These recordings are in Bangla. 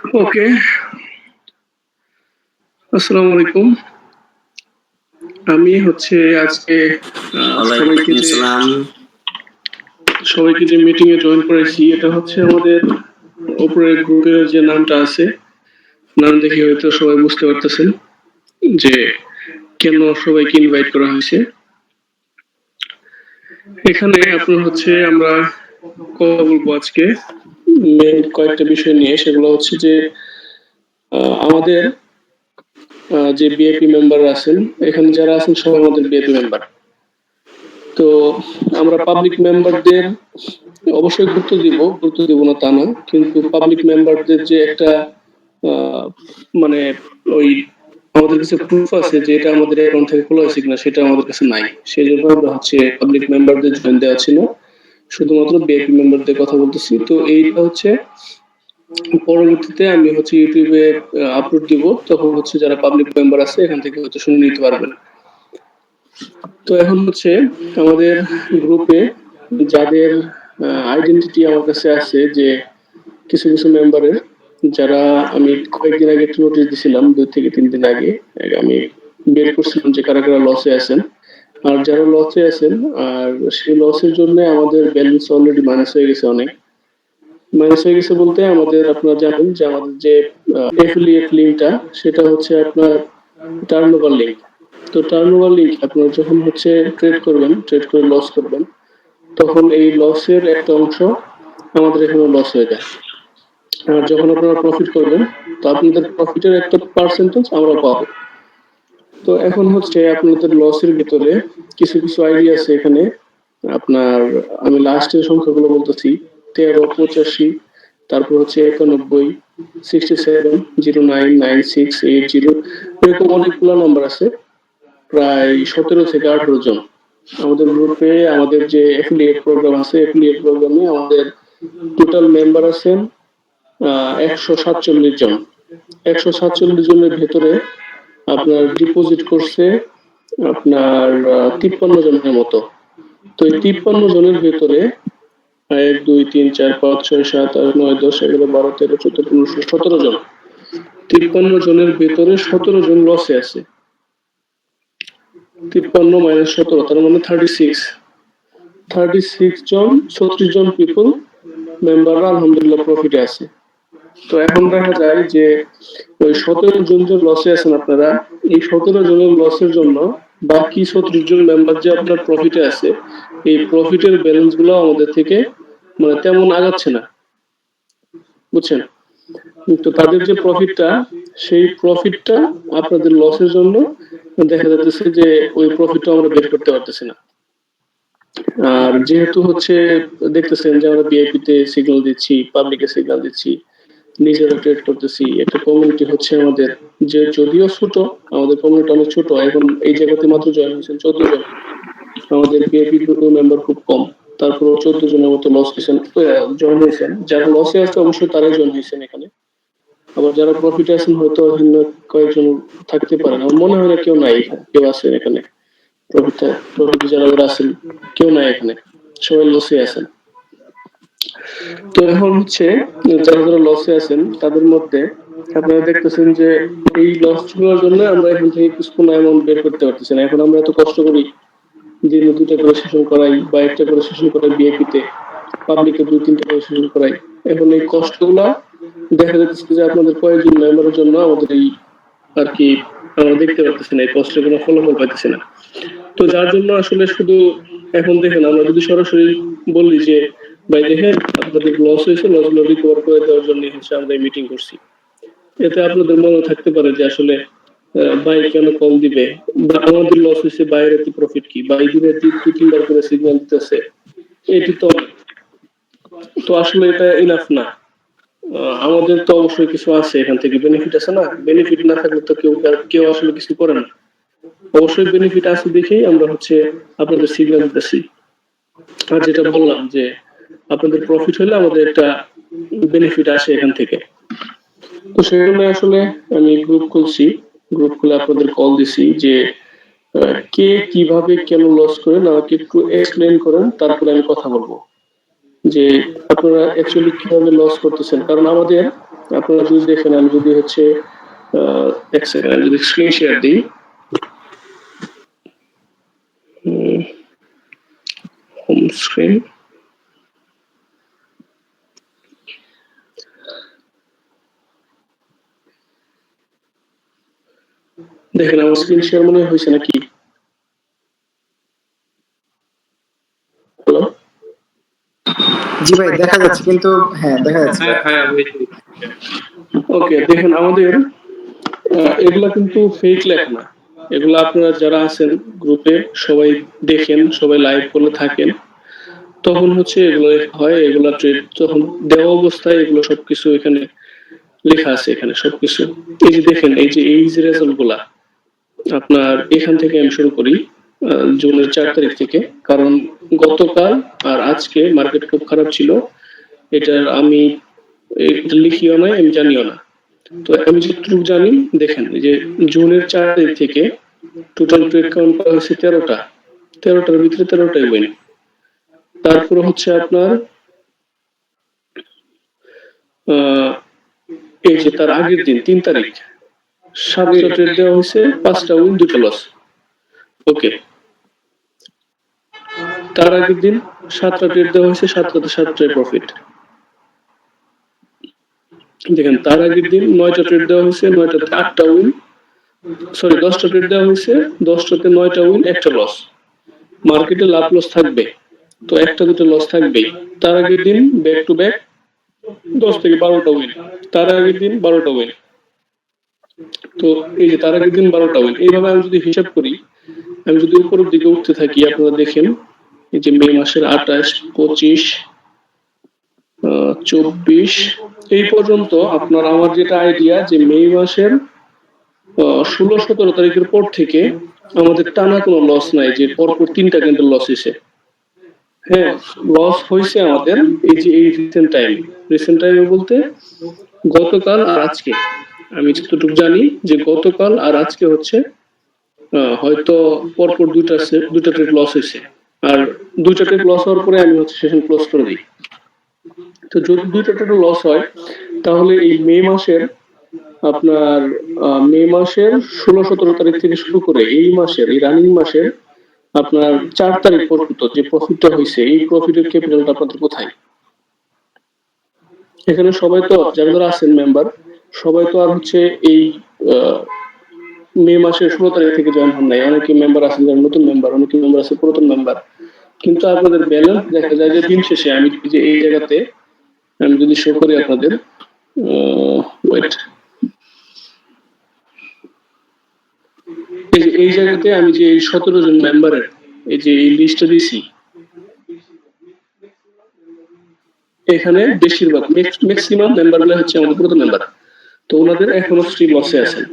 ওকে, আসসালামু আলাইকুম। আমি হচ্ছে আজকে সবাইকে যে মিটিং এ জয়েন করেছি, এটা হচ্ছে আমাদের উপরে গ্রুপের যে নামটা আছে, নাম দেখে হয়তো সবাই বুঝতে পারতেছেন যে কেন সবাইকে ইনভাইট করা হয়েছে। এখানে আপনার হচ্ছে আমরা কথা বলবো আজকে মেন কয়েকটা বিষয় নিয়ে। সেগুলো হচ্ছে যে আমাদের যে বিএপি মেম্বার আছেন, এখানে যারা আছেন সবাই আমাদের বিএপি মেম্বার। তো আমরা পাবলিক মেম্বারদের অবশ্যই গুরুত্ব দিব না তা না, কিন্তু পাবলিক মেম্বারদের যে একটা মানে ওই আমাদের কাছে প্রুফ আছে যে এটা আমাদের অ্যাকাউন্ট থেকে খোলা হয়েছে কিনা, সেটা আমাদের কাছে নাই। সেই জন্য আমরা হচ্ছে পাবলিক মেম্বারদের জয়েন দেওয়া ছিল, শুধুমাত্র বিএপি মেম্বারদের কথা বলতেছি। তো এইটা হচ্ছে পরবর্তীতে আমি হচ্ছে ইউটিউবে আপলোড দিব, তখন হচ্ছে যারা পাবলিক মেম্বার আছে এখান থেকে হয়তো শুনে নিতে পারবেন। তো এখন হচ্ছে আমাদের গ্রুপে যাদের আইডেন্টিটি আমার কাছে আছে, যে কিছু কিছু মেম্বারের, যারা আমি কয়েকদিন আগে একটু নোটিশ দিছিলাম, 2 থেকে 3 দিন আগে আমি বের করছিলাম যে কারা কারা লসে আছেন। আর যারা লসে আছেন, আর সেই লসের জন্য আমাদের ব্যালেন্স অলরেডি মাইনাস হয়ে গেছে, অনেক মাইনাস হয়ে গেছে বলতে আমাদের, আপনারা জানেন যে আমাদের যে এফিলিয়েট লিঙ্কটা, সেটা হচ্ছে আপনার টার্নওভার লিঙ্ক। তো টার্নওভার লিঙ্ক আপনারা যখন হচ্ছে ট্রেড করে লস করবেন, তখন এই লসের একটা অংশ আমাদের এখানে লস হয়ে যায়। আর যখন আপনারা প্রফিট করবেন, তো আপনাদের প্রফিটের একটা পার্সেন্টেজ আমরা পাবো। তো এখন হচ্ছে আপনাদের লসের ভিতরে কিছু কিছু আইডিয়া আছে এখানে। আপনার আমি লাস্টের সংখ্যাগুলো বলতেছি: 13, 85, তারপর হচ্ছে 91, 67, 09, 96, 80, এরকম অনেকগুলো নাম্বার আছে। প্রায় 17 থেকে 18 জন আমাদের গ্রুপে। আমাদের যে অ্যাফিলিয়েট প্রোগ্রাম আছে, অ্যাফিলিয়েট প্রোগ্রামে আমাদের টোটাল মেম্বার আছেন 147 জন। 147 জনের ভেতরে আপনার ডিপোজিট করছে আপনার 53 জনের মতো। তো এই 53 জনের ভেতরে 1, 2, 3, 4, 5, 6, 7, 8, 9, 10, 11, 12, 13, 14, 15, 16, 17 জন। 53 জনের ভেতরে 17 জন লসে আছে। 53 মাইনাস 17, তার মানে 36 জন, 36 জন পিপল মেম্বাররা আলহামদুলিল্লাহ প্রফিটে আছে। তো এখন দেখা যায় যে ওই 17 জন যে লসে আছেন আপনারা, এই 17 জনের লসের জন্য বাকি 36 জন মেম্বার যে আপনার প্রফিটে আছে, এই প্রফিটের ব্যালেন্স গুলো আমাদের থেকে মানে তেমন আগাচ্ছে না, বুঝছেন? তো তাদের যে প্রফিটটা, সেই প্রফিটটা আপনাদের লসের জন্য দেখা যাচ্ছে যে ওই প্রফিটটা আমরা বের করতে পারতেছি না। আর যেহেতু হচ্ছে দেখতেছেন যে আমরা বিআইপি তে সিগন্যাল দিচ্ছি, পাবলিকে সিগন্যাল দিচ্ছি, নিজেরা ট্রেড করতেছি, একটা কমিউনিটি হচ্ছে আমাদের, যে যদিও ছোট, আমাদের কমিউনিটি অনেক ছোট। এখন এই জায়গাতে মাত্র জয়েন হয়েছেন 14 জন। আমাদের বিআইপি গ্রুপের মেম্বার খুব কম, তারপর 14 জনের মতো লস হয়েছেন, জয়েন হয়েছেন। যারা লসে আছে অবশ্যই তারাই জয়েন হয়েছেন এখানে। আবার যারা প্রফিটে আছেন হয়তো কয়েকজন থাকতে পারেন, আমার মনে হয় না কেউ নাই, কেউ আছেন এখানে প্রফিটে যারা আছেন, কেউ নাই এখানে, সবাই লসে আছেন। তো এখন হচ্ছে যারা যারা লসে আছেন তাদের মধ্যে আপনারা দেখতেছেন যে এই লস গুলোর জন্য আমরা এখান থেকে কিছু কোনো অ্যামাউন্ট বের করতে পারতেছি না। এখন আমরা এত কষ্ট করি, দিনে 2টা করে সেশন করাই বা 1টা করে সেশন করাই বিআইপি তে, পাবলিকে 2-3টা করে সেশন করাই। এখন এই কষ্টগুলা দেখা যাচ্ছে যে আপনাদের কয়েকজন মেম্বারের জন্য আমাদের এই আর কি আমরা দেখতে পারতেছি না, এই কষ্টের কোনো ফলাফল পাইতেছি না। তো যার জন্য আসলে শুধু এখন দেখেন, আমরা যদি সরাসরি বলি যে ভাই দেখেন আপনাদের লস হয়েছে, লসগুলো রিকভার করে দেওয়ার জন্য হচ্ছে আমরা এই মিটিং করছি, এতে আপনাদের মনে থাকতে পারে যে আসলে ভাই কেন কল দিবে, বা আমাদের লস হয়েছে, বাইরে কি প্রফিট কি, বাই দিনে 2-3বার করে সিগন্যাল দিতেছে, এটি তো তো আসলে এটা ইনাফ না। আমাদের তো অবশ্যই কিছু আছে, এখান থেকে বেনিফিট আছে না? বেনিফিট না থাকলে তো কেউ আসলে কিছু করে না। অবশ্যই বেনিফিট আছে দেখেই আমরা হচ্ছে আপনাদের সিগন্যাল দিতেছি। আর যেটা বললাম যে আপনাদের প্রফিট হলে আমাদের একটা বেনিফিট আসে এখান থেকে। তো সেই জন্য আসলে আমি গ্রুপ খুলছি, গ্রুপ খুলে আপনাদের কল দিছি যে কে কিভাবে কেন লস করেন আমাকে একটু এক্সপ্লেন করেন, তারপরে আমি কথা বলবো যে আপনারা অ্যাকচুয়ালি কিভাবে লস করতেছেন। কারণ আমাদের আপনারা যদি দেখেন, আমি যদি হচ্ছে এক সেকেন্ড আমি যদি স্ক্রিন শেয়ার দিই, হোম স্ক্রিন, দেখেন আমার স্ক্রিন শেয়ার মনে হয়েছে নাকি? হ্যালো, জি ভাই দেখা যাচ্ছে, কিন্তু হ্যাঁ দেখা যাচ্ছে। ওকে, দেখেন আমাদের এগুলা কিন্তু ফেক লেখা না, এগুলা আপনারা যারা আছেন গ্রুপে সবাই দেখেন, সবাই লাইভ করলে থাকেন, তখন হচ্ছে এগুলো লেখা হয়, এগুলা ট্রেড তখন দেওয়া অবস্থায় এগুলো সবকিছু এখানে লেখা আছে, এখানে সবকিছু। এই যে দেখেন, এই যে রেজাল্ট গুলা আপনার এখান থেকে আমি শুরু করি, জুনের 4 তারিখ থেকে, কারণ গতকাল আর আজকে মার্কেট খুব খারাপ ছিল, এটার আমি এটা লিখিও নাই, আমি জানিও না। তো আমি যতটুকু জানি, দেখেন এই যে জুনের 4 তারিখ থেকে টোটাল ট্রেড কাউন্ট করা হয়েছে 13টা, 13টার ভিতরে 13টাই উইন। তারপরে হচ্ছে আপনার এই যে তার আগের দিন 3 তারিখ 7টা ট্রেড দেওয়া হয়েছে, 5টা উইন 2টা লস। ওকে, তার আগের দিন 7টা ট্রেড দেওয়া হয়েছে, 7টাতে 7টাই প্রফিট। দেখেন তার আগের দিন 9টা ট্রেড দেওয়া হয়েছে, 9টাতে 8টা উইন, সরি 10টা ট্রেড দেওয়া হয়েছে, 10টাতে 9টা উইন, একটা লস। মার্কেটে লাভ লস থাকবে, তো একটা দুটো লস থাকবেই। তার আগের দিন ব্যাক টু ব্যাক 10 থেকে 12টা উইন, তার আগের দিন 12টা উইন। তো এই যে তার আগের দিন 12টা উইন, এইভাবে আমি যদি হিসাব করি, আমি যদি উপরের দিকে উঠতে থাকি, আপনারা দেখেন এই যে মে মাসের 28, 25, 24 এই পর্যন্ত আপনার, আমার যেটা আইডিয়া যে মে মাসের 16-17 তারিখের পর থেকে আমাদের টানা কোনো লস নাই, যে পরপর 3টা ক্যান্ডেল লস হয়েছে। হ্যাঁ, লস হয়েছে আমাদের এই যে এই রিসেন্ট টাইমে বলতে গতকাল আর আজকে, আমি যতটুকু জানি যে গতকাল আর আজকে হচ্ছে হয়তো পরপর দুইটা ট্রেড লস হয়েছে, আর দুইটা ট্রেড লস হওয়ার পরে আমি হচ্ছে সেশন ক্লোজ করে দিই। তো যদি দুইটা ট্রেড লস হয়, তাহলে এই মে মাসের আপনার মে মাসের 16-17 তারিখ থেকে শুরু করে এই মাসের, এই রানিং মাসের আপনার 4 তারিখ পর্যন্ত যে প্রফিটটা হয়েছে, এই প্রফিটের ক্যাপিটালটা আপনাদের কোথায়? এখানে সবাই তো, যারা যারা আছেন মেম্বার, সবাই তো আর হচ্ছে এই মে মাসের 16 তারিখ থেকে জয়েন হন নাই, অনেকে মেম্বার আছেন যারা নতুন মেম্বার, অনেকে মেম্বার আছে পুরাতন মেম্বার, কিন্তু আপনাদের ব্যালেন্স দেখা যায় যে দিন শেষে, আমি যে এই জায়গাতে আমি যদি শো করি আপনাদের, ওয়েট, এই যে এই জায়গাতে আমি যে 17 জন মেম্বারের এই যে এই লিস্টটা দিছি, এখানে বেশিরভাগ ম্যাক্সিমাম মেম্বার গুলো হচ্ছে আমাদের পুরাতন মেম্বার, তো ওনাদের এখনো স্টিল লসে আছেন।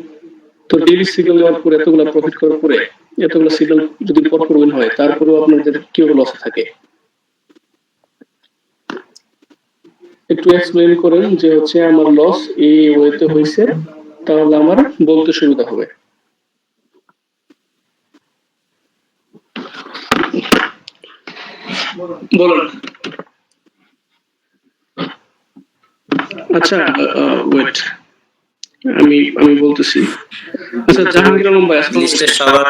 তো ডেইলি সিগন্যাল নেওয়ার পরে, এতগুলো প্রফিট করার পরে, এতগুলো সিগন্যাল যদি পরপর উইন হয়, তারপরেও আপনাদের কিভাবে লসে থাকে? একটু এক্সপ্লেইন করেন যে হচ্ছে আমার লস এই ওয়েতে হয়েছে, তাহলে আমার বলতে সুবিধা হবে। বলেন। আচ্ছা, ওয়েট, আমি আমি বলতেছি। আচ্ছা, জাহাঙ্গীর আলম ভাই, লিস্টের সবার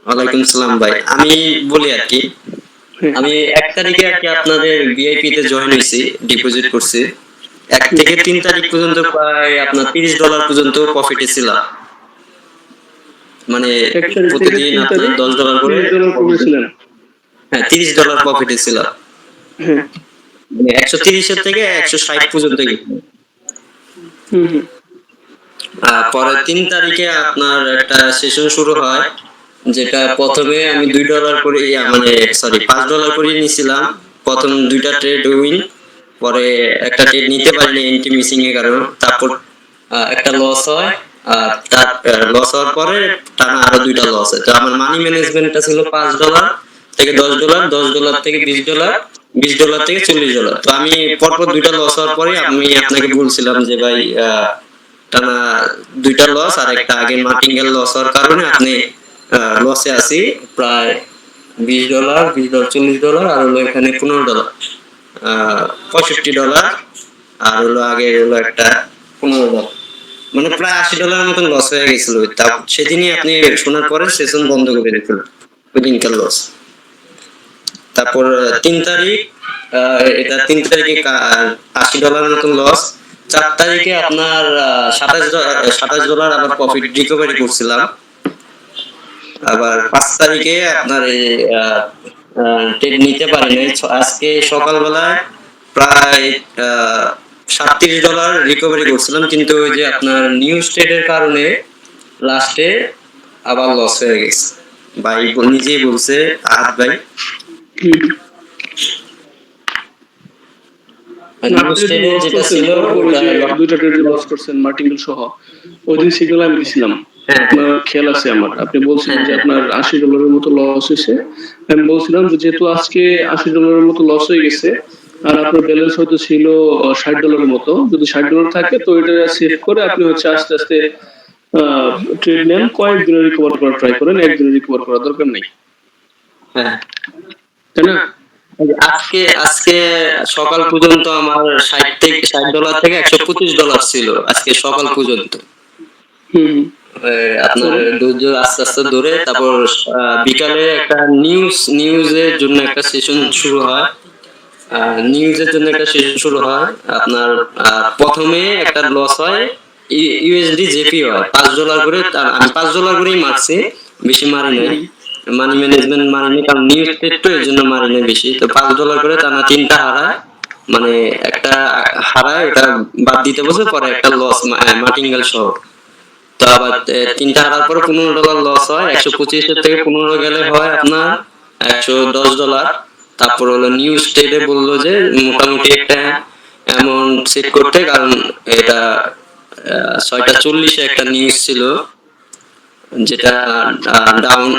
ওয়ালাইকুম সালাম ভাই। আমি বলি আর কি, আমি 1 তারিখে আর কি আপনাদের ভিআইপি তে জয়েন হয়েছি, ডিপোজিট করছি। 1 থেকে 3 তারিখ পর্যন্ত প্রায় আপনার $30 পর্যন্ত প্রফিটে ছিলাম। মানে প্রতিদিন আপনার $10 করে করেছিলেন। হ্যাঁ, $30 প্রফিটে ছিলাম। হ্যাঁ, মানে 130 থেকে 160 পর্যন্ত গেছে। পরে 3 তারিখে আপনার একটা সেশন শুরু হয়, যেটা প্রথমে আমি $2 করে মানে সরি $5 করে নিয়েছিলাম প্রথম 2টা ট্রেড উইন, পরে একটা ট্রেড নিতে পারিনি এন্ট্রি মিসিং এর কারণে, তারপর একটা লস হয়, আর তার লস হওয়ার পরে টানা আরো 2টা লস হয়। তো আমার মানি ম্যানেজমেন্টটা ছিল $5 থেকে $10, $10 থেকে $20, $20 থেকে $40। তো আমি পরপর 2টা লস হওয়ার পরে আমি আপনাকে বলছিলাম যে ভাই টানা 2টা লস আর একটা আগে মার্টিঙ্গেল লস হওয়ার কারণে আপনি লসে আছি প্রায় $20, $20, $40, আর হলো এখানে $15, $65 আর হলো আগে হলো একটা $15, মানে প্রায় $80 মতন লস হয়ে গেছিল। তা সেদিনই আপনি শোনার পরে সেশন বন্ধ করে দিলেন, ওই দিনকার লস। তারপর 3 তারিখ, এটা 3 তারিখে $80 মতন লস। 4 তারিখে আপনার $27 আবার প্রফিট রিকভারি করছিলাম। আবার 5 তারিখে আপনার এই ট্রেড নিতে পারি নাই। আজকে সকালবেলায় প্রায় $37 রিকভারি করছিলাম, কিন্তু ওই যে আপনার নিউজ ট্রেডের কারণে লাস্টে আবার লস হয়ে গেছে। ভাই নিজেই বলছে, আহাত ভাই, নিউজ ট্রেডে যেটা ছিল দুইটা ট্রেডে লস করছেন মার্টিঙ্গেল সহ, ওই দিন সিগন্যাল আমি দিছিলাম, আপনার খেয়াল আছে আমার। আপনি বলছিলেন যে আপনার $80 মতো লস হয়েছে। আমি বলছিলাম যে যেহেতু আজকে $80 মতো লস হয়ে গেছে আর আপনার ব্যালেন্স হয়তো ছিল $60 মতো, যদি $60 থাকে তো এটা সেভ করে আপনি হচ্ছে আস্তে আস্তে ট্রেড নেন, কয়েকদিনে রিকভার করার ট্রাই করেন, একদিনে রিকভার করার দরকার নেই, হ্যাঁ। তাই না? আজকে আজকে সকাল পর্যন্ত আমার $60 থেকে $125 ছিল আজকে সকাল পর্যন্ত। আপনার ধৈর্য আস্তে আস্তে ধরে তারপর বিকালে একটা নিউজের জন্য একটা সেশন শুরু হয়। নিউজের জন্য একটা সেশন শুরু হয় আপনার। প্রথমে একটা লস হয়, ইউএসডি জেপি হয় $5 করে। আমি $5 করেই মারছি, বেশি মারি নাই। মানি ম্যানেজমেন্ট মারিনি, কারণ নিউজ ট্রেড তো এর জন্য মারি নাই বেশি। তো $5 করে টানা 3টা হারায়, মানে একটা হারায়, এটা বাদ দিতে বসে পরে একটা লস মার্টিঙ্গেল সহ। তো আবার 3টা হারার পরে $15 লস হয়। 125 থেকে 15 গেলে হয় আপনার $110। তারপর হলো নিউজ ট্রেডে বললো যে মোটামুটি একটা অ্যামাউন্ট সেট করতে, কারণ এটা 6:40 একটা নিউজ ছিল যেটা ডাউন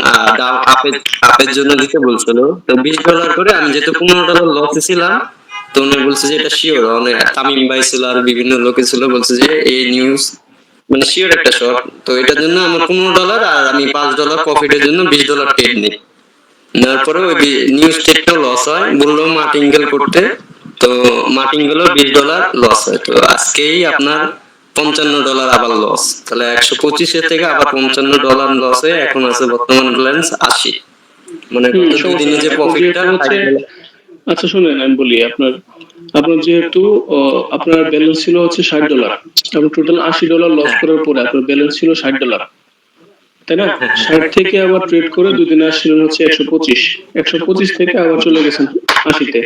আপের জন্য দিতে বলছিল। তো $20 করে, আমি যেহেতু $15 লসে ছিলাম, তো উনি বলছে যে এটা শিওর। অনেক তামিম ভাই ছিল আর বিভিন্ন লোকে ছিল, বলছে যে এই নিউজ মানে শিওর একটা শর্ট। তো এটার জন্য আমার $15 আর আমি $5 প্রফিটের জন্য $20 ট্রেড নিই। নেওয়ার পরে ওই নিউজ ট্রেডটাও লস হয়, বললো মার্টিঙ্গেল করতে। তো মার্টিঙ্গেলও $20 লস হয়। তো আজকেই আপনার $55 আবার লস। তাহলে 125 থেকে আবার $55 লস হয়ে এখন আছে বর্তমান ব্যালেন্স 80। মানে দুদিনে যে প্রফিটটা হচ্ছে। আচ্ছা শুনেন, আমি বলি আপনার যেহেতু আপনার ব্যালেন্স ছিল হচ্ছে $60, এবং টোটাল $80 লস করার পরে আপনার ব্যালেন্স ছিল $60, তাই না? 60 থেকে আবার ট্রেড করে দুদিনে আসছিলেন হচ্ছে 125 থেকে আবার চলে গেছেন 80-তে।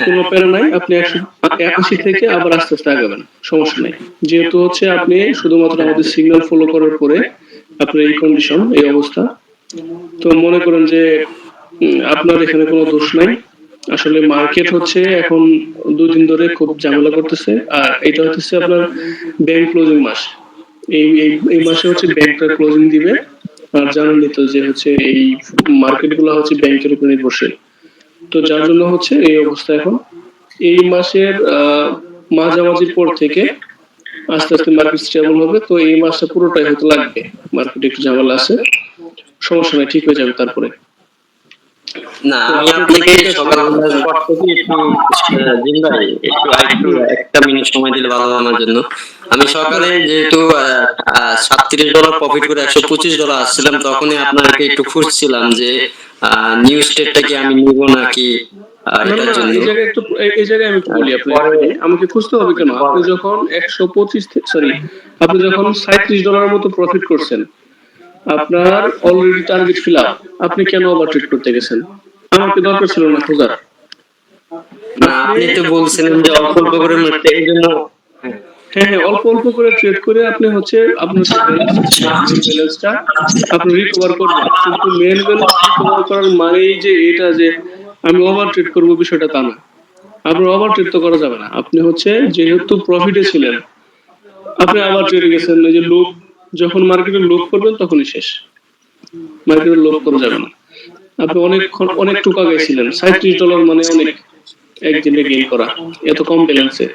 কোনো প্যারা নাই, আপনি 180 থেকে আবার আস্তে আস্তে আগাবেন, সমস্যা নাই। যেহেতু হচ্ছে আপনি শুধুমাত্র আমাদের সিগন্যাল ফলো করার পরে আপনার এই কন্ডিশন, এই অবস্থা, তো মনে করেন যে আপনার এখানে কোনো দোষ নাই। আসলে মার্কেট হচ্ছে এখন 2 দিন ধরে খুব ঝামেলা করতেছে, আর এটা হচ্ছে আপনার ব্যাংক ক্লোজিং মাস। এই মাসে হচ্ছে ব্যাংকটা ক্লোজিং দিবে, আর জানেনই তো যে হচ্ছে এই মার্কেট গুলো হচ্ছে ব্যাংকের উপর নির্ভরশীল। তো যার জন্য হচ্ছে এই অবস্থা এখন। এই মাসের মাঝামাঝির পর থেকে আস্তে আস্তে মার্কেট স্টেবল হবে। তো এই মাসটা পুরোটাই হয়তো লাগবে, মার্কেটে একটু ঝামেলা আছে, সমস্যা নাই, ঠিক হয়ে যাবে তারপরে। না, আমি আপনাকে সকালবেলার পর থেকে একটু দিন ভাই একটু একটা মিনিট সময় দিলে ভালো আমার জন্য। আমি সকালে যেহেতু $37 প্রফিট করে $125 আসছিলাম, তখনই আপনাকে একটু খুঁজছিলাম যে নিউজ ট্রেডটা কি আমি নিব নাকি এটার জন্য। এই জায়গায় আমি বলি আপনাকে, আমাকে খুঁজতে হবে কেন? আপনি যখন 125 সরি আপনি যখন $37 মতো প্রফিট করছেন, আপনার অলরেডি টার্গেট ফিল আপ, আপনি কেন ওভার ট্রেড করতে গেছেন? আমাকে দরকার ছিল না খোঁজার। না, আপনি তো বলছিলেন যে অল্প অল্প করে মারতে, এই জন্য। হ্যাঁ, অল্প অল্প করে ট্রেড করে আপনি হচ্ছে আপনার ব্যালেন্সটা আপনি রিকভার করবেন, কিন্তু মেন ব্যালেন্স রিকভার করার মানেই যে এটা যে আমি ওভার ট্রেড করবো, বিষয়টা তা না। আপনার ওভার ট্রেড তো করা যাবে না। আপনি হচ্ছে যেহেতু প্রফিটে ছিলেন, আপনি আবার ট্রেডে গেছেন, এই যে লোভ, যখন মার্কেটে লোভ করবেন তখনই শেষ। মার্কেটে লোভ করা যাবে না। আপনি অনেক টুকা গেছিলেন, $37 মানে অনেক, একদিনে গেইন করা এত কম ব্যালেন্সে।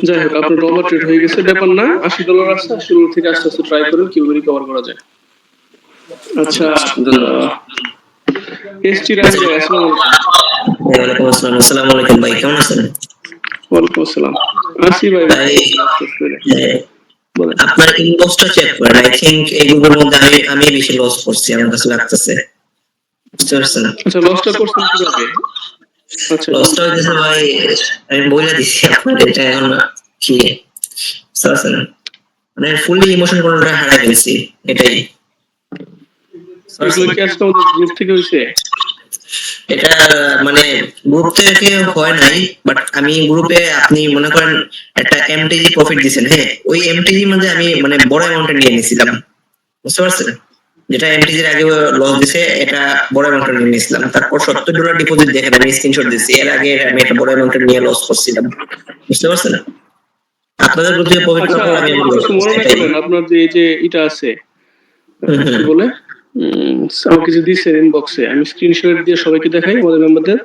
যাই হোক, আপনার ওভার ট্রেড হয়ে গেছে, ব্যাপার না। $80 আসছে, $80 থেকে আস্তে আস্তে ট্রাই করেন কিভাবে রিকভার করা যায়। আচ্ছা, এসটি রাজ, আসসালামু আলাইকুম। ওয়ালাইকুম আসসালাম। আসসালামু আলাইকুম ভাই, কেমন আছেন? ওয়ালাইকুম আসসালাম। আসি ভাই, ভাই, হ্যাঁ, বলেন। আপনার ইনবক্সটা চেক করেন। আই থিংক এই গ্রুপের মধ্যে আমি বেশি লস করছি, আমার কাছে লাগতেছে। বুঝতে পারছেন? আচ্ছা, লসটা করছেন কিভাবে? আচ্ছা, লসটা হইতেছে ভাই, আমি বলে দিচ্ছি আপনার, এটা এখন কি বুঝতে পারছেন, মানে ফুললি ইমোশন কন্ট্রোলটা হারাই ফেলছি, এটাই। এগুলো কি আজকে আমাদের গ্রুপ থেকে হয়েছে? এটা মানে গ্রুপ থেকে হয় নাই, বাট আমি গ্রুপে, আপনি মনে করেন একটা এমটিজি প্রফিট দিছেন, হ্যাঁ, ওই এমটিজি মধ্যে আমি মানে বড় অ্যামাউন্টে নিয়ে নিয়েছিলাম। বুঝতে পারছেন? যেটা এমটিজির আগে লস দিছে, এটা বড় অ্যামাউন্টে নিয়ে নিয়েছিলাম। তারপর $70 ডিপোজিট দেখেন, আমি স্ক্রিনশট দিচ্ছি, এর আগে আমি একটা বড় অ্যামাউন্টে নিয়ে লস করছিলাম। বুঝতে পারছেন? আপনাদের গ্রুপ থেকে প্রফিট আচ্ছা, করার পর আমি আপনি আমার লস কিছু করছি, মনে না এটাই। করেন, আপনার যে এই যে এটা আছে, হুম কি হুম। বলে, আমাকে যে দিচ্ছেন ইনবক্সে, আমি স্ক্রিনশট দিয়ে সবাইকে দেখাই, আমাদের মেম্বারদের।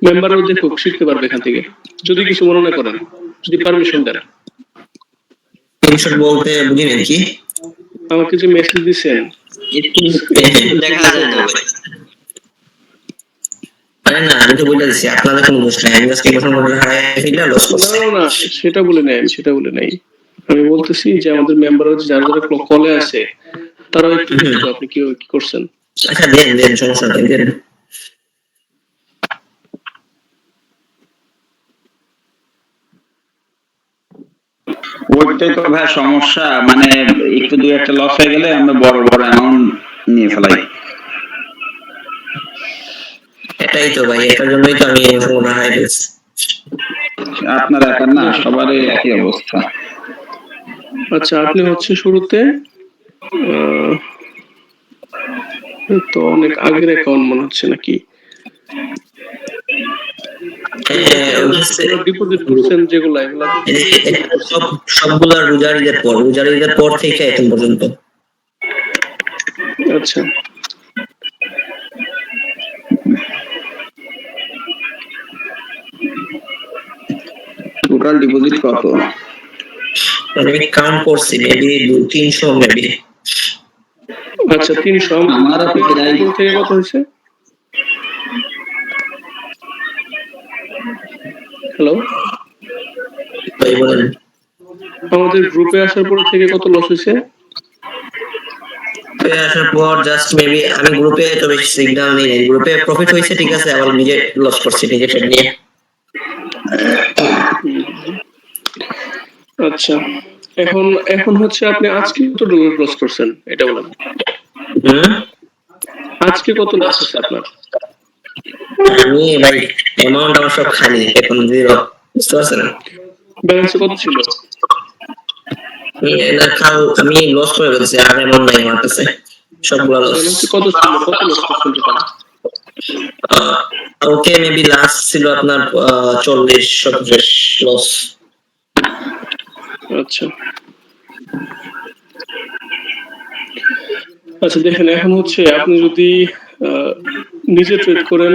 মেম্বারও দেখুক, শিখতে পারবে এখান থেকে, যদি কিছু মনে না করেন, যদি পারমিশন দেন। স্ক্রিনশট বলতে বুঝিনি কি? আমাকে যে মেসেজ দিচ্ছেন, দেখা যায় না ভাই। আরে না, আমি তো বলে দিচ্ছি, আপনাদের কোনো দোষ নাই, আমি আজকে ইমোশন কন্ট্রোল হারাই ফেললে লস না করছি। না না, সেটা বলে নাই, আমি সেটা বলে নাই। আমি বলতেছি যে আমাদের মেম্বাররা যারা যারা কলে আছে, তারাও একটু হুম। দেখতো আপনি কি কি করছেন। আচ্ছা, দেন দেন, সমস্যা নেই, দেন। ওইটাই তো ভাই সমস্যা, মানে একটু দুই একটা লস হয়ে গেলে আমরা বড় বড় অ্যামাউন্ট নিয়ে ফেলাই। এটাই তো ভাই, এটার জন্যই তো আমি ইমোশন কন্ট্রোল হারাই ফেলছি। আপনার একার না, সবারই একই অবস্থা। আচ্ছা, আপনি হচ্ছে শুরুতে আহ, তো অনেক আগের অ্যাকাউন্ট মনে হচ্ছে নাকি? ডিপোজিট করছেন যেগুলা, এগুলা ডিপোজিট করছেন। সবগুলা রোজার ঈদের পর, রোজার ঈদের পর থেকে এখন পর্যন্ত। আচ্ছা, টোটাল ডিপোজিট কত? আমি কাউন্ট করছি, মেবি 300 মেবি। আচ্ছা, 300। আমারও তো প্রায় কোন থেকে কত হয়েছে? হ্যালো, ভাই বলেন। আমাদের গ্রুপে আসার পর থেকে কত লস হয়েছে? গ্রুপে আসার পর জাস্ট মেবি, আমি গ্রুপে তো বেশি সিগন্যাল নেই, গ্রুপে প্রফিট হয়েছে ঠিক আছে, আবার নিজে লস করছি, নিজে ট্রেড নিয়ে। আচ্ছা, এখন এখন হচ্ছে আপনি আজকে কত ডলার লস করছেন এটা বলেন। হুম। আজকে কত লস হচ্ছে আপনার? আমি ভাই, অ্যামাউন্ট আমার সব খালি, এখন জিরো। বুঝতে পারছেন? ব্যালেন্সে কত ছিল? আমি লস করে ফেলছি, আর অ্যামাউন্ট নাই আমার কাছে, সবগুলো লস। ব্যালেন্সে কত ছিল, কত লস করছেন টোটাল? ওকে, মেবি লাস্ট ছিল আপনার 40-37 লস। আচ্ছা আচ্ছা, দেখেন, এখন হচ্ছে আপনি যদি আহ, নিজে ট্রেড করেন,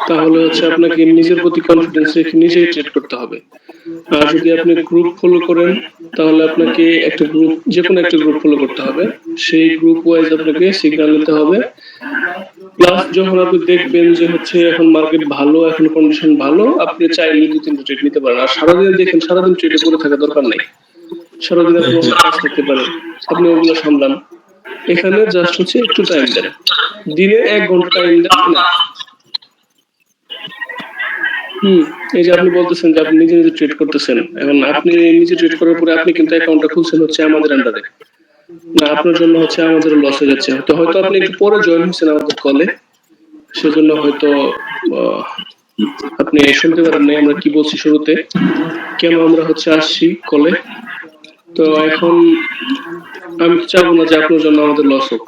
তাহলে হচ্ছে আপনাকে নিজের প্রতি কনফিডেন্স রেখে নিজেই ট্রেড করতে হবে। আর যদি আপনি গ্রুপ ফলো করেন, তাহলে আপনাকে একটা গ্রুপ, যে কোনো একটা গ্রুপ ফলো করতে হবে। সেই গ্রুপ ওয়াইজ আপনাকে সিগন্যাল নিতে হবে। প্লাস যখন আপনি দেখবেন যে হচ্ছে এখন মার্কেট ভালো, এখন কন্ডিশন ভালো, আপনি চাইলে 2-3টা ট্রেড নিতে পারেন। আর সারাদিন দেখেন, সারাদিন ট্রেডে পড়ে থাকা দরকার নাই। সারাদিন আপনি অনেক কাজ থাকতে পারে, আপনি ওগুলো সামলান। এখানে জাস্ট হচ্ছে একটু টাইম দেন, দিনে 1 ঘন্টা টাইম দেন না। এই যে আপনি বলতেছেন যে আপনি নিজে নিজে ট্রেড করতেছেন, এখন আপনি নিজে ট্রেড করার পরে আপনি কিন্তু অ্যাকাউন্টটা খুলছেন হচ্ছে আমাদের আন্ডারে, না আপনার জন্য হচ্ছে আমাদের লস হয়ে যাচ্ছে। তো হয়তো আপনি একটু পরে জয়েন হয়েছেন আমাদের কলে, সেজন্য হয়তো আহ, আপনি শুনতে পারেন নাই আমরা কি বলছি শুরুতে, কেন আমরা হচ্ছে আসছি কলে। তো এখন আমি চাবো না যে আপনার জন্য আমাদের লস হোক,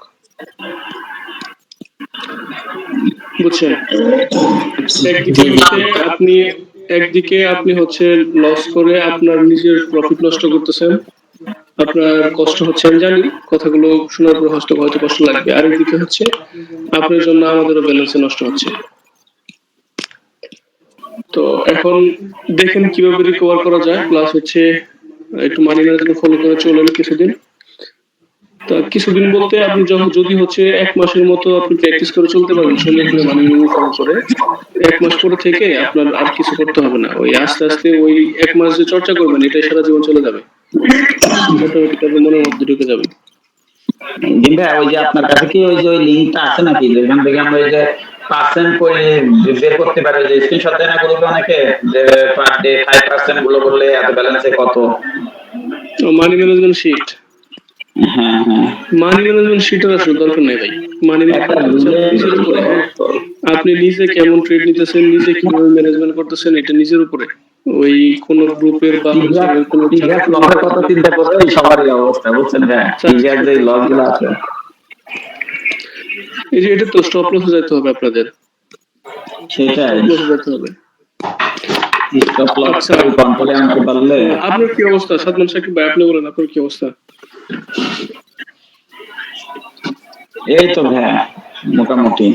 বুঝছেন? একদিকে হচ্ছে আপনি, একদিকে আপনি হচ্ছে লস করে আপনার নিজের প্রফিট নষ্ট করতেছেন, আপনার কষ্ট হচ্ছে আমি জানি, কথাগুলো শোনার পর হয়তো কষ্ট লাগবে। আরেকদিকে হচ্ছে আপনার জন্য আমাদেরও ব্যালেন্সে নষ্ট হচ্ছে। তো এখন দেখেন কিভাবে রিকভার করা যায়, প্লাস হচ্ছে একটু মানি ম্যানেজমেন্ট ফলো করে চলেন কিছুদিন। তা কিছুদিন বলতে আপনি যখন যদি হচ্ছে 1 মাসের মতো আপনি প্র্যাকটিস করে চলতে পারবেন সুন্দর করে মানি ম্যানেজমেন্ট ফলো করে, 1 মাস পরে থেকে আপনার আর কিছু করতে হবে না। ওই আস্তে, আস্তে ওই 1 মাস যে চর্চা করবেন এটাই সারা জীবন চলে যাবে। অটোমেটিক আপনার মনের মধ্যে ঢুকে যাবে। জিম ভাই, ওই যে আপনার কাছে কি ওই যে ওই লিঙ্কটা আছে নাকি, যেখান থেকে আমরা ওই যে পার্সেন্ট করে বের করতে পারি, যে স্ক্রিনশট দেয় না গ্রুপে অনেকে, যে পার ডে 5% গুলো করলে এত ব্যালেন্সে কত। মানি ম্যানেজমেন্ট শিট, হ্যাঁ হ্যাঁ, মানি ম্যানেজমেন্ট শিটের আসলে দরকার নেই ভাই। মানি একটা ম্যানেজমেন্ট হচ্ছে আপনার নিজের উপরে। হ্যাঁ, আপনি নিজে কেমন ট্রেড নিতেছেন, নিজে কিভাবে ম্যানেজমেন্ট করতেছেন, এটা নিজের উপরে। ওই কোন গ্রুপের বা হোলসেলের কোন টিজার লসের কথা চিন্তা করে সবারই অবস্থা, বুঝছেন ভাই, টিজার যে লস গুলো আছে। এই যে এটা তো স্টপ লসে যেতে হবে আপনাদের, সেটাই, স্টপ লসে যেতে হবে। স্টপ লস আচ্ছা, কন্ট্রোলে আনতে পারলে। আপনার কি অবস্থা সাদমান সাকিব ভাই, আপনি বলেন আপনার কি অবস্থা? এই তো ভাই মোটামুটি।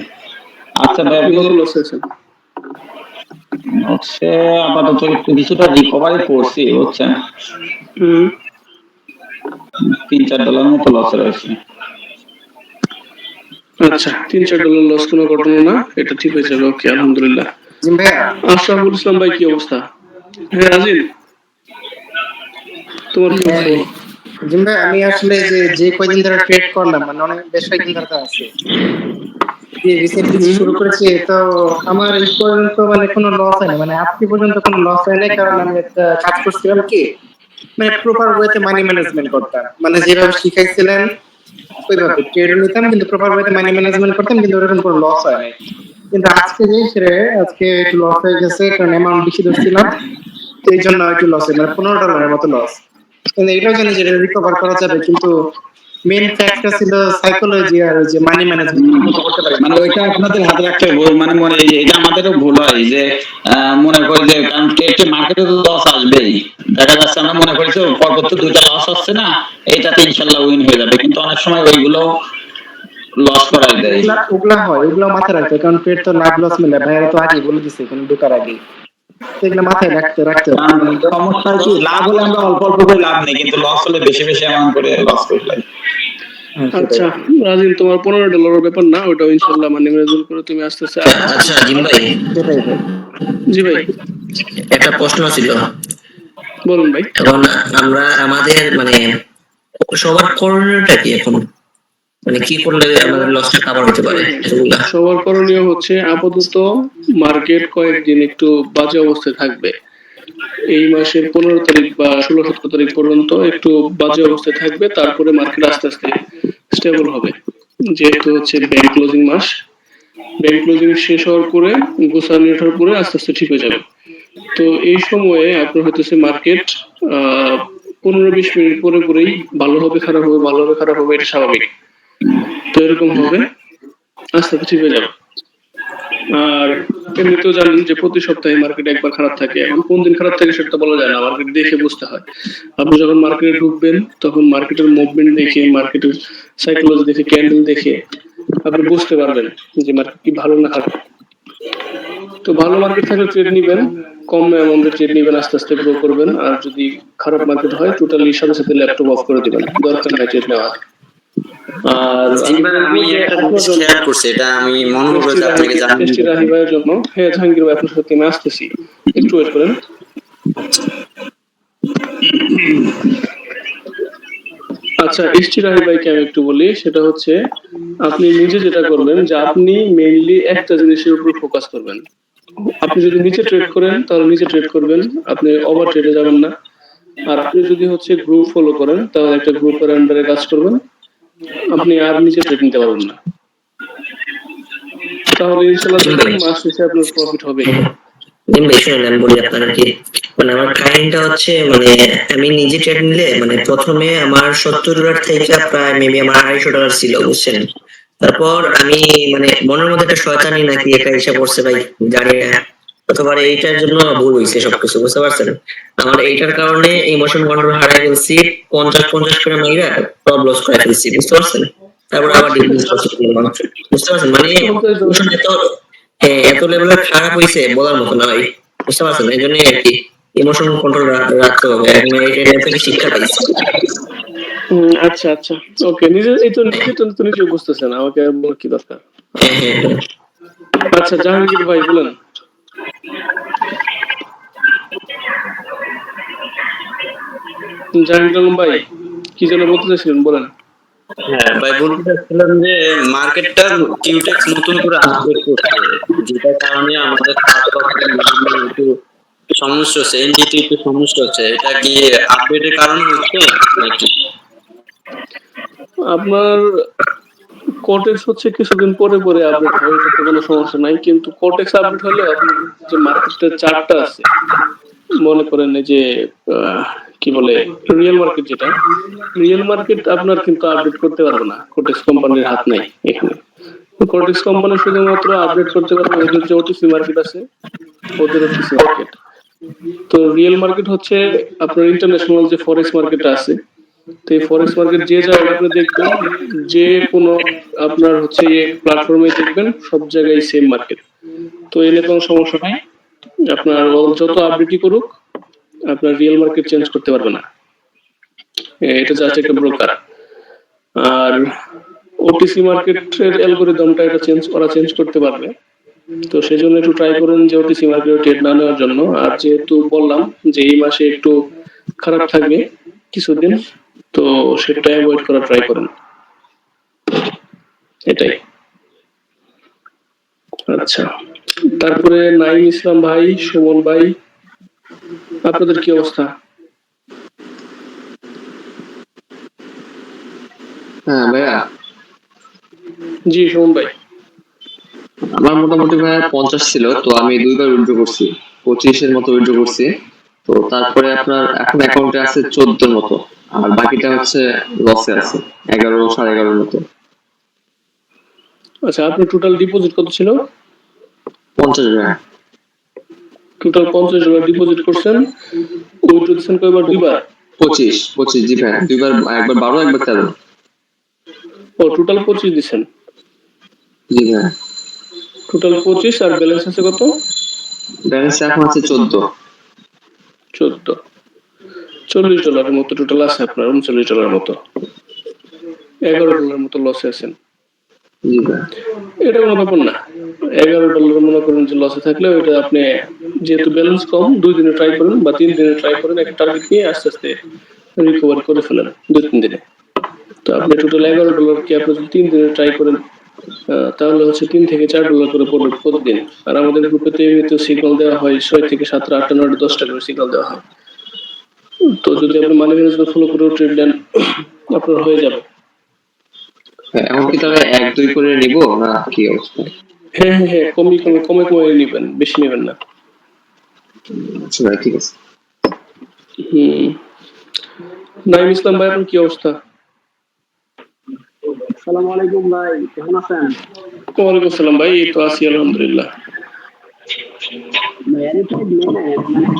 আচ্ছা ভাই, আপনি কত লসে আছেন? হচ্ছে আপাতত একটু কিছুটা রিকভারি করছি, বুঝছেন, হুম, $3-4 মতো লস রয়েছে। আচ্ছা, $3-4 লস কোনো ঘটনা না, এটা ঠিক হয়ে যাবে। ওকে, আলহামদুলিল্লাহ। জিম ভাইয়া, আশরাফুল ইসলাম ভাই কি অবস্থা? হ্যাঁ রাজিন, তোমার কি অবস্থা বলো? জিম ভাই আমি আসলে যে কয়দিন ধরে ট্রেড করলাম, মানে অনেক বেশ কয়েকদিন ধরে তো আছে, যে রিসেন্টলি শুরু করেছি, তো আমার এই পর্যন্ত মানে কোনো লস হয়নি, মানে আজকে পর্যন্ত কোনো লস হয় নাই, কারণ আমি একটা কাজ করছিলাম কি, মানে প্রপার ওয়েতে মানি ম্যানেজমেন্ট করতাম, মানে যেভাবে শিখাইছিলেন ওইভাবে ট্রেড নিতাম, কিন্তু প্রপার ওয়েতে মানি ম্যানেজমেন্ট করতাম, কিন্তু ওরকম কোনো লস হয় নাই। কিন্তু আজকে যে সেরে আজকে একটু লস হয়ে গেছে, কারণ অ্যামাউন্ট বেশি ধরছিলাম, তো এই জন্য একটু লস হয়, মানে $15 মতো লস। কিন্তু এটাও জানি যে রিকভার করা যাবে, কিন্তু মেইন ফ্যাক্টর ছিল সাইকোলজি আর ওই যে মানি ম্যানেজমেন্ট মতো করতে পারি। মানে ওইটা আপনাদের হাতে রাখতে হবে। মানে মনে এই যে এটা আমাদেরও ভুল হয় যে মনে করি যে কারণ মার্কেটে তো লস আসবেই, দেখা যাচ্ছে আমরা মনে করি যে পরবর্তী 2টা লস আসছে না, এইটাতে ইনশাল্লাহ উইন হয়ে যাবে, কিন্তু অনেক সময় ওইগুলো লস করাই দেয়। ওগুলা হয়, ওগুলো মাথায় রাখতে হয়, কারণ ট্রেড তো লাভ লস মিলে ভাইয়ারা তো আগেই বলে দিছে এখানে ঢোকার আগেই, তো এগুলো মাথায় রাখতে হবে। কারণ সমস্যা কি, লাভ হলে আমরা অল্প অল্প করে লাভ নেই, কিন্তু লস হলে বেশি বেশি অ্যামাউন্ট করে লস করে ফেলাই। আচ্ছা রাজিন, তোমার $15 ব্যাপার না, ওটাও ইনশাল্লাহ মানি ম্যানেজমেন্ট করে তুমি আস্তে আস্তে। আচ্ছা জিম ভাই, সেটাই ভাই। জি ভাই, একটা প্রশ্ন ছিল। বলুন ভাই। এখন আমরা আমাদের মানে সবার করণীয়টা কি এখন, মানে কি করলে আমাদের লসটা কাভার হতে পারে এগুলা? সবার করণীয় হচ্ছে আপাতত মার্কেট কয়েকদিন একটু বাজে অবস্থায় থাকবে। এই মাসের 15 তারিখ বা 16-17 তারিখ পর্যন্ত একটু বাজে অবস্থায় থাকবে, তারপরে মার্কেট আস্তে আস্তে স্টেবল হবে। যেহেতু হচ্ছে ব্যাংক ক্লোজিং মাস, ব্যাংক ক্লোজিং শেষ হওয়ার পরে গোছানো ওঠার পরে আস্তে আস্তে ঠিক হয়ে যাবে। তো এই সময়ে আপনার হইতেছে মার্কেট 15-20 মিনিট পরে পরেই ভালো হবে খারাপ হবে, ভালো হবে খারাপ হবে, এটা স্বাভাবিক। তো এরকম হবে, আস্তে আস্তে ঠিক হয়ে যাবে। আর এমনিতেও জানেন যে প্রতি সপ্তাহে মার্কেট একবার খারাপ থাকে। এখন কোন দিন খারাপ থাকে সেটা তো বলা যায় না, মার্কেট দেখে বুঝতে হয়। আপনি যখন মার্কেটে ঢুকবেন তখন মার্কেটের মুভমেন্ট দেখে, মার্কেটের সাইকোলজি দেখে, ক্যান্ডেল দেখে আপনি বুঝতে পারবেন যে মার্কেট কি ভালো না খারাপ। তো ভালো মার্কেট থাকলে ট্রেড নিবেন, কম অ্যামাউন্টে ট্রেড নিবেন, আস্তে আস্তে গ্রো করবেন। আর যদি খারাপ মার্কেট হয় টোটালি সাথে সাথে ল্যাপটপ অফ করে দিবেন, দরকার নাই ট্রেড নেওয়ার। আর জিম ভাই, আমি একটা জিনিস খেয়াল করছি, এটা আমি মনে হলো যে আপনাকে জানাই। এসটি রাহি ভাইয়ের জন্য, হ্যাঁ জাহাঙ্গীর ভাই আপনার সাথে আমি আসতেছি, একটু ওয়েট করেন। আচ্ছা, এসটি রাহি ভাইকে আমি একটু বলি, সেটা হচ্ছে আপনি নিজে যেটা করবেন যে আপনি মেইনলি একটা জিনিসের উপর ফোকাস করবেন। আপনি যদি নিচে ট্রেড করেন তাহলে নিচে ট্রেড করবেন, আপনি ওভার ট্রেডে যাবেন না। আর আপনি যদি হচ্ছে গ্রুপ ফলো করেন তাহলে একটা গ্রুপের আন্ডারে কাজ করবেন, আপনি আর নিচে ট্রেড নিতে পারবেন না। তাহলে ইনশাআল্লাহ দেখবেন মাস শেষে আপনার প্রফিট হবে। জিম ভাই শুনেন, আমি বলি আপনার কি, মানে আমার কাহিনীটা হচ্ছে, মানে আমি নিজে ট্রেড নিলে মানে প্রথমে আমার $70 থেকে প্রায় মেবি আমার $250 ছিল, বুঝছেন। তারপর আমি মানে মনের মধ্যে একটা শয়তানি নাকি একটা হিসাব করছে ভাই, জানি না, অথবা এইটার জন্য ভুল হয়েছে সবকিছু, বুঝতে পারছেন। আমার এইটার কারণে ইমোশন কন্ট্রোল হারাই ফেলছি, 50-50 করে মাইরা সব লস করে ফেলছি, বুঝতে পারছেন। তারপর আবার বুঝতে পারছেন, মানে emotion এত এত লেভেলের খারাপ হয়েছে বলার মতো না ভাই, বুঝতে পারছেন। এই জন্যই আর কি ইমোশন কন্ট্রোল রাখতে হবে, এখন এটা থেকে শিক্ষা পাইছি। আচ্ছা আচ্ছা, ওকে। নিজে এই তো নিজে তো নিজে বুঝতেছেন, আমাকে আর বলার কি দরকার। আচ্ছা জাহাঙ্গীর ভাই বলেন। জাহাঙ্গীর আলম ভাই কি যেন বলতে চাইছিলেন, বলেন। হ্যাঁ ভাই, বলতে চাচ্ছিলাম যে মার্কেটটা কিউটেক্স নতুন করে আপডেট করছে, যেটার কারণে আমাদের একটু সমস্যা হচ্ছে, এনডিতে একটু সমস্যা হচ্ছে। এটা কি আপডেটের কারণে হচ্ছে নাকি? আপনার কোর্টেক্স হচ্ছে কিছুদিন পরে পরে আপডেট হয়, এটাতে কোনো সমস্যা নাই, কিন্তু কোর্টেক্স আপডেট হলে আপনার যে মার্কেটের চার্টটা আছে, মনে করেন এই যে কি বলে রিয়েল মার্কেট, যেটা রিয়েল মার্কেট আপনার কিন্তু আপডেট করতে পারবে না, কোর্টেক্স কোম্পানির হাত নাই এখানে। কোর্টেক্স কোম্পানি শুধুমাত্র আপডেট করতে পারবে ওদের যে ওটিসি মার্কেট আছে, ওদের ওটিসি মার্কেট। তো রিয়েল মার্কেট হচ্ছে আপনার ইন্টারন্যাশনাল যে ফরেক্স মার্কেটটা আছে, তো এই ফরেক্স মার্কেট যে জায়গায় আপনি দেখবেন, যে কোনো আপনার হচ্ছে প্ল্যাটফর্মে দেখবেন, সব জায়গায় সেম মার্কেট। তো এনে কোনো সমস্যা নাই, আপনার ও যত আপডেটই করুক আপনার রিয়েল মার্কেট চেঞ্জ করতে পারবে না। এটা জাস্ট একটা ব্রোকার। আর ওটিসি মার্কেটের অ্যালগরিদমটা এটা চেঞ্জ করতে পারবে। তো সেই জন্য একটু ট্রাই করুন যে ওটিসি মার্কেটে ট্রেড না নেওয়ার জন্য। আর যেহেতু বললাম যে এই মাসে একটু খারাপ থাকবে কিছুদিন, তো সেটা অ্যাভয়েড করার ট্রাই করুন, এটাই। আচ্ছা, তারপরে নাইম ইসলাম ভাই, সুমন ভাই, আপনাদের কি অবস্থা? হ্যাঁ ভাইয়া, জি সুমন ভাই। আমার মোটামুটি ভাইয়া 50 ছিল, তো আমি দুইবার উইথড্র করছি, 25-এর মতো উইথড্র করছি। তো তারপরে আপনার এখন অ্যাকাউন্টে আছে 14-র মতো, আর বাকিটা হচ্ছে লসে আছে 11, 11.5 মতো। আচ্ছা, আপনার টোটাল ডিপোজিট কত ছিল? 50 ভাইয়া। টোটাল $50 ডিপোজিট করছেন, উইথড্র দিচ্ছেন কয়বার? দুইবার? 25 জি ভাইয়া, দুইবার, একবার 12, একবার 13। ও, টোটাল 25 দিচ্ছেন। জি ভাইয়া। টোটাল 25, আর ব্যালেন্স আছে কত? ব্যালেন্স এখন আছে 14। 14। $40 মতো টোটাল আছে আপনার, $39 মতো, $11 মতো লসে আছেন। জি ভাইয়া। এটা কোনো ব্যাপার না। $11 মনে করেন যে লসে থাকলেও, এটা আপনি যেহেতু ব্যালেন্স কম, 2 দিনে ট্রাই করেন বা 3 দিনে ট্রাই করেন, একটা টার্গেট নিয়ে আস্তে আস্তে রিকভার করে ফেলেন 2-3 দিনে। তো আপনি টোটাল $11 কি আপনি যদি 3 দিনে ট্রাই করেন, তাহলে হচ্ছে $3 থেকে $4 করে পড়বে প্রতিদিন। আর আমাদের গ্রুপে তো এমনিতে সিগন্যাল দেওয়া হয় 6 থেকে 7, 8, 9, 10টা করে সিগন্যাল দেওয়া হয়। তো যদি আপনি মানি ম্যানেজমেন্ট ফলো করে ট্রেড নেন, আপনার হয়ে যাবে। এখন কি তাহলে 1-2 করে নিব না কি অবস্থা? হ্যাঁ হ্যাঁ হ্যাঁ, কমে নিবেন, বেশি নেবেন না। আচ্ছা ভাই, ঠিক আছে। হুম। নাইম ইসলাম ভাই, আপনার কি অবস্থা? আসসালামু আলাইকুম ভাই, কেমন আছেন? ওয়ালাইকুম আসসালাম ভাই, এই তো আছি আলহামদুলিল্লাহ। ভাই আরে তো মানে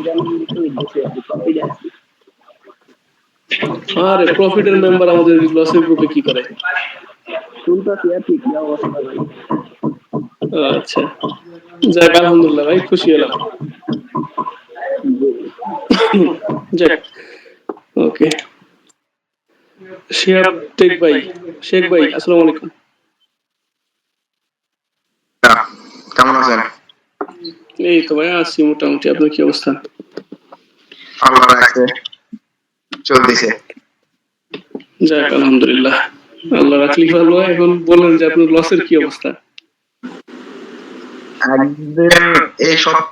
যেমন একটু বসে আছি, প্রফিট আছে। আরে প্রফিটের মেম্বার আমাদের লসের গ্রুপে কি করে? শুনতেছি আর কি অবস্থা ভাই? আচ্ছা, যাক আলহামদুলিল্লাহ ভাই, খুশি হলাম। যাক, ওকে। শিহাব টেক ভাই, শেখ ভাই, আসসালামু আলাইকুম। কেমন আছেন? এই তো ভাই আছি মোটামুটি, আপনার কি অবস্থা? আল্লাহ রাখছে, চলতেছে। যাক আলহামদুলিল্লাহ, আল্লাহ রাখলি ভালো। এখন বলেন যে আপনার লসের কি অবস্থা? একদিন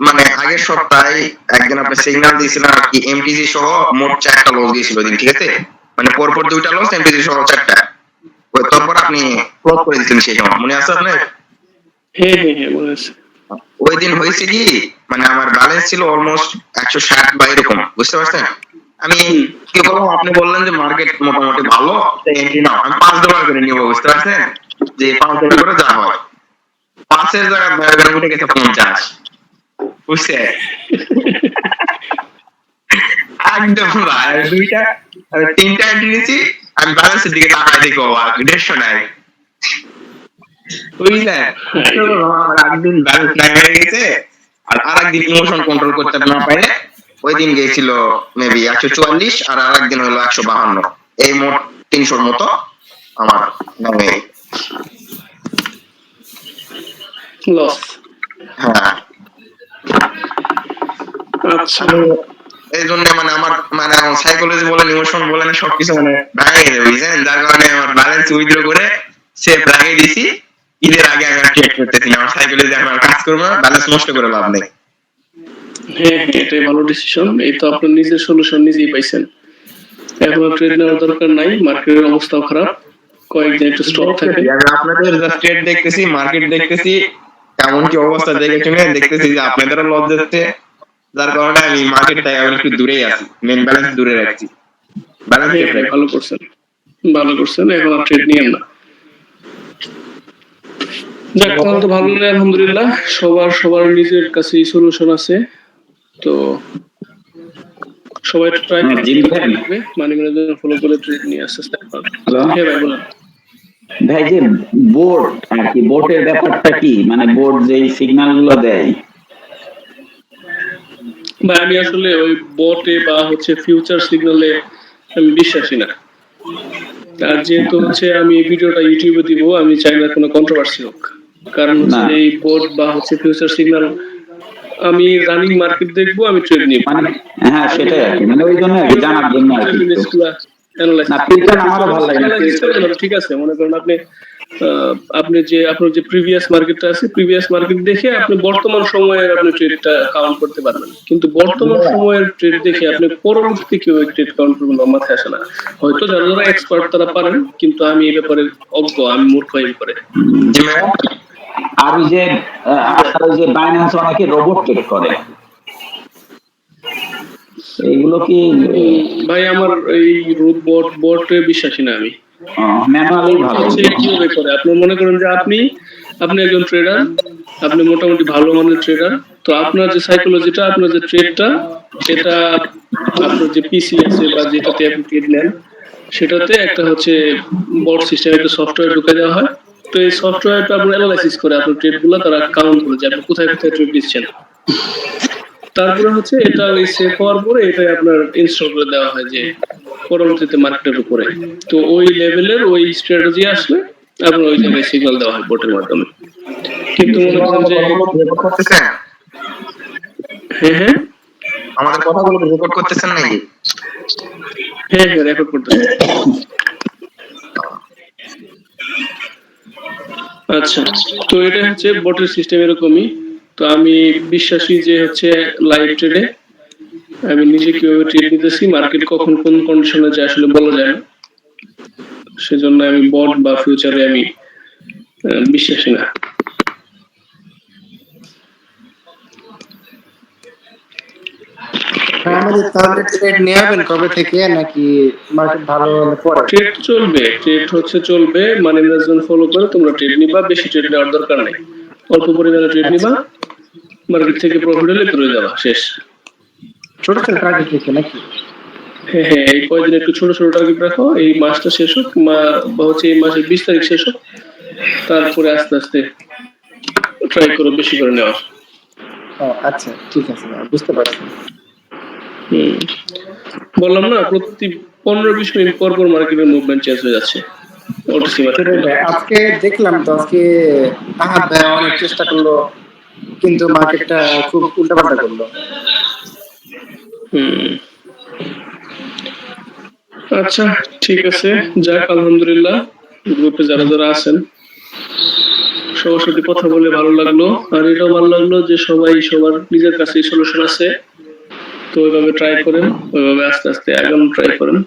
মানে আগের সপ্তাহে একদিন আপনি সিগন্যাল দিয়েছিলেন আর কি, এমটিজি সহ মোট 4টা লস দিয়েছিল দিন, ঠিক আছে? মানে পরপর 2টা লস, এমটিজি সহ 4টা। তারপর আপনি ক্লোজ করে দিয়েছেন সেই সময়, মনে আছে আপনার? হ্যাঁ হ্যাঁ হ্যাঁ, মনে আছে। ওই দিন হয়েছে কি, মানে আমার ব্যালেন্স ছিল অলমোস্ট 160 বা এরকম, বুঝতে পারছেন? আমি কি বললাম, আপনি বললেন যে মার্কেট মোটামুটি ভালো, এন্ট্রি নাও। আমি $5 করে নিব, বুঝতে পারছেন? যে $5 করে যা হয়, 5-এর জায়গায় উঠে গেছে 50, বুঝছে? একদম ভাই, 3টা এন্ট্রি নিয়েছি, আমি ব্যালেন্সের দিকে তাকাই দেখি অবাক, 150 নাই, বুঝলেন? একদিন ব্যালেন্স নাই হয়ে গেছে, আর আরেকদিন ইমোশন কন্ট্রোল করতে না পারে, ওই দিন গিয়েছিল মেবি 144, আর আরেকদিন হলো 152। এই মোট 300 মতো আমার নামে লস। হ্যাঁ আচ্ছা এই জন্য মানে আমার মানে সাইকোলজি বলেন ইমোশন বলেন সবকিছু মানে ভেঙে গেছে বুঝছেন, যার কারণে আমার ব্যালেন্স উইথড্র করে সেফ লাগিয়ে দিছি। ঈদের আগে আমি ট্রেড করতেছি না, আমার সাইকোলজি এখন আর কাজ করবো না, ব্যালেন্স নষ্ট করে লাভ নেই। হ্যাঁ হ্যাঁ, এটাই ভালো ডিসিশন। এই তো আপনার নিজের সলিউশন নিজেই পাইছেন। এখন আর ট্রেড নেওয়ার দরকার নাই, মার্কেটের অবস্থাও খারাপ, কয়েকদিন একটু স্টপ থাকে। আমি আপনাদের জাস্ট ট্রেড দেখতেছি, মার্কেট দেখতেছি, কেমন কি অবস্থা দেখে শুনে দেখতেছি যে আপনাদেরও লস যাচ্ছে, যার কারণে আমি মার্কেট থেকে এখন একটু দূরেই আছি, মেন ব্যালেন্স দূরে রাখছি। ব্যালেন্স হ্যাঁ হ্যাঁ, ভালো করছেন, ভালো করছেন। এখন আর ট্রেড নিয়েন না। যাক, তাহলে তো ভালো লাগে, আলহামদুলিল্লাহ। সবার নিজের কাছে সলিউশন আছে, তো সবাই ট্রাই করবে মানি ম্যানেজমেন্ট ফলো করে ট্রেড নিয়ে আস্তে আস্তে। হ্যাঁ ভাই বলেন। ভাই যে বোর্ড আর কি, বোর্ডের ব্যাপারটা কি, মানে বোর্ড যেই সিগন্যাল গুলো দেয়? ভাই আমি আসলে ওই বটে বা হচ্ছে ফিউচার সিগন্যালে আমি বিশ্বাসী না। আর যেহেতু হচ্ছে আমি এই ভিডিওটা ইউটিউবে দিব, আমি চাই না কোনো কন্ট্রোভার্সি হোক। কারণ হচ্ছে না। এই বোট বা হচ্ছে ফিউচার সিগন্যাল, আমি রানিং মার্কেট দেখবো, আমি ট্রেড নিব। মানে হ্যাঁ সেটাই আর কি, মানে ওই জন্য আর কি, জানার জন্য আর কি। না ফিল্টার আমারও ভালো লাগে না। ঠিক আছে, মনে করেন আপনি আপনি যে আপনার যে প্রিভিয়াস মার্কেটটা আছে, প্রিভিয়াস মার্কেট দেখে আপনি বর্তমান সময়ের আপনি ট্রেডটা কাউন্ট করতে পারবেন, কিন্তু বর্তমান সময়ের ট্রেড দেখে আপনি পরবর্তী কেউ ট্রেড কাউন্ট করবেন না, মাথায় আসে না। হয়তো যারা যারা এক্সপার্ট তারা পারেন, কিন্তু আমি এই ব্যাপারে অজ্ঞ, আমি মূর্খ এই ব্যাপারে। আর ওই যে আপনার ওই যে বাইন্যান্স অনেকে রোবট ট্রেড করে, এইগুলো কি? ভাই আমার এই বটে বিশ্বাসী না আমি। ম্যানুয়ালি ভালো। কিভাবে করে? আপনি মনে করেন যে আপনি একজন ট্রেডার, আপনি মোটামুটি ভালো মানের ট্রেডার, তো আপনার যে সাইকোলজিটা, আপনার যে ট্রেডটা, এটা আপনার যে পিসি আছে বা যেটাতে আপনি ট্রেড নেন, সেটাতে একটা হচ্ছে বট সিস্টেম, একটা সফটওয়্যার ঢুকে দেওয়া হয়। তো এই সফটওয়্যারটা আপনার অ্যানালাইসিস করে আপনার ট্রেডগুলো, তারা কাউন্ট করে যে আপনি কোথায় কোথায় ট্রেড দিচ্ছেন। তারপরে হচ্ছে এটা ওই সেভ হওয়ার পরে এটাই আপনার ইনস্টল করে দেওয়া হয় যে পরবর্তীতে মার্কেটের উপরে। তো ওই লেভেলের ওই স্ট্র্যাটেজি আসলে আপনার ওই জায়গায় সিগন্যাল দেওয়া হয় বোটের মাধ্যমে। কিন্তু মনে করেন যে হ্যাঁ হ্যাঁ, আমাদের কথাগুলো রেকর্ড করতেছেন নাকি? হ্যাঁ হ্যাঁ, রেকর্ড করতেছি। আচ্ছা, তো এটা হচ্ছে বটের সিস্টেম এরকমই। তো আমি বিশ্বাসী যে হচ্ছে লাইভ ট্রেডে আমি নিজে কিভাবে ট্রেড নিতেছি, মার্কেট কখন কোন কন্ডিশনে যায় আসলে বলা যায় না, সেজন্য আমি বট বা ফিউচারে আমি বিশ্বাসী না। আমাদের তাহলে ট্রেড নেবেন কবে থেকে, নাকি মার্কেট ভালো হলে পরে? ট্রেড চলবে, ট্রেড হচ্ছে চলবে, মানি ম্যানেজমেন্ট ফলো করে তোমরা ট্রেড নিবা। বেশি ট্রেড নেওয়ার দরকার নেই, অল্প পরিমাণে ট্রেড নিবা, মার্কেট থেকে প্রফিট হলে করে যাবা, শেষ। ছোট ছোট টার্গেট রেখে নাকি? হ্যাঁ হ্যাঁ, এই কয়েকদিন একটু ছোট ছোট টার্গেট রাখো, এই মাসটা শেষ হোক, বা হচ্ছে এই মাসের 20 তারিখ শেষ হোক, তারপরে আস্তে আস্তে ট্রাই করো বেশি করে নেওয়ার। ও আচ্ছা, ঠিক আছে, বুঝতে পারছি। বললাম না, প্রতি 15-20 মিনিট পর পর মার্কেটের মুভমেন্ট চেঞ্জ হয়ে যাচ্ছে ওটিসি মার্কেটে। আজকে দেখলাম তো, আজকে আহাদ ভাই অনেক চেষ্টা করলো, কিন্তু মার্কেটটা খুব উল্টাপাল্টা করলো। আচ্ছা ঠিক আছে, যাক আলহামদুলিল্লাহ, গ্রুপে যারা যারা আছেন সবার সাথে কথা বলে ভালো লাগলো। আর এটাও ভালো লাগলো যে সবাই সবার নিজের কাছে সলিউশন আছে, তো ওইভাবে ট্রাই করেন, ওইভাবে আস্তে আস্তে আগানো ট্রাই করেন,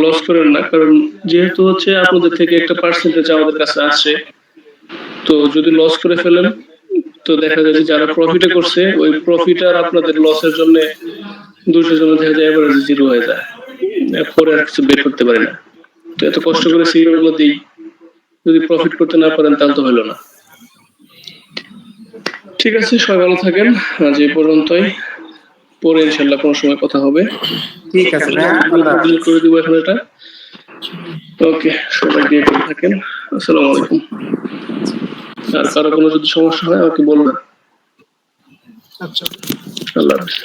লস করেন না। কারণ যেহেতু হচ্ছে আপনাদের থেকে একটা পার্সেন্টেজ আমাদের কাছে আসে, তো যদি লস করে ফেলেন তো দেখা যায় যে যারা প্রফিটে করছে ওই প্রফিট আর আপনাদের লসের জন্য দুটোর জন্য দেখা যায় এভারেজ জিরো হয়ে যায়, পরে আর কিছু বের করতে পারি না। তো এত কষ্ট করে সিগন্যাল গুলো দিই, যদি প্রফিট করতে না পারেন তাহলে তো হলো না। ঠিক আছে, সবাই ভালো থাকেন, আজ এই পর্যন্তই, পরে ইনশাল্লাহ কোনো সময় কথা হবে। ঠিক আছে ভাই, আল্লাহ হাফেজ। ডিলিট করে দিব এখন এটা। ওকে, সবাই দিয়ে ভালো থাকেন, আসসালামু আলাইকুম। আর কারো কোনো যদি সমস্যা হয় আমাকে বলবেন। আচ্ছা, আল্লাহ হাফেজ।